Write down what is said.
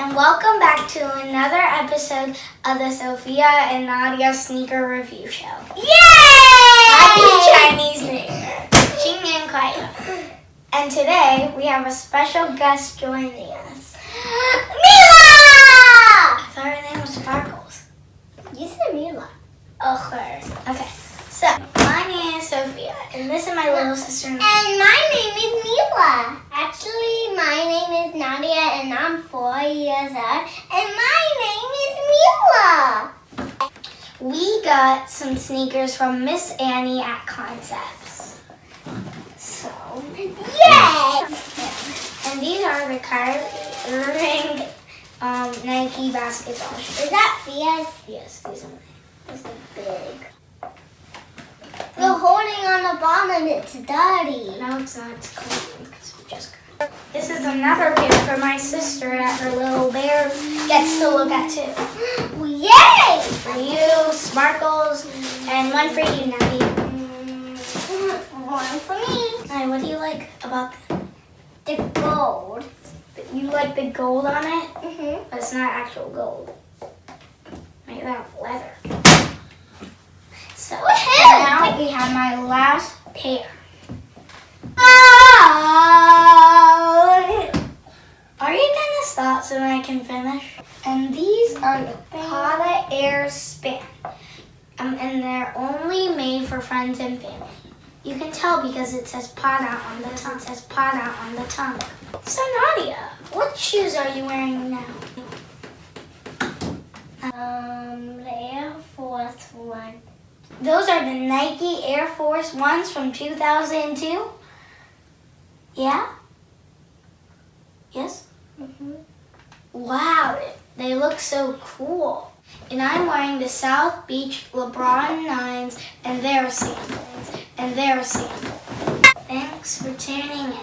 and welcome back to another episode of the Sophia and Nadia Sneaker Review Show. Yay! Happy Chinese New Year! Jing and Kuai. And today we have a special guest joining us. Mila! I thought her name was Sparkles. You said Mila. Of course. Okay, so my name is Sophia, and this is my little sister. And my name is Mila. Actually, my name is Nadia, and I'm 4 years old. And my name is Mila. We got some sneakers from Miss Annie at Concepts. So, Yay! and these are the Kyrie Irving Nike basketball shoes. Is that Fia's? Yes, these are mine. It's big. You're holding on the bottom, it's dirty. No, it's not. It's clean because we just got it. This is another pair for my sister that her little bear gets to look at too. Yay! For you, Sparkles, and one for you, Nadia. One for me. Hi, what do you like about them? The gold. You like the gold on it? Mm-hmm. But it's not actual gold. Made out of leather. So now we have my last pair. Are you gonna stop so that I can finish? And these are the Prada Air Span. And they're only made for friends and family. You can tell because it says Prada on the tongue. It says Prada on the tongue. So Nadia, what shoes are you wearing now? The Air Force One. Those are the Nike Air Force Ones from 2002? Yeah? Yes? Mm-hmm. Wow, they look so cool. And I'm wearing the South Beach LeBron 9s, and they're a sample. And they're a sample. Thanks for tuning in.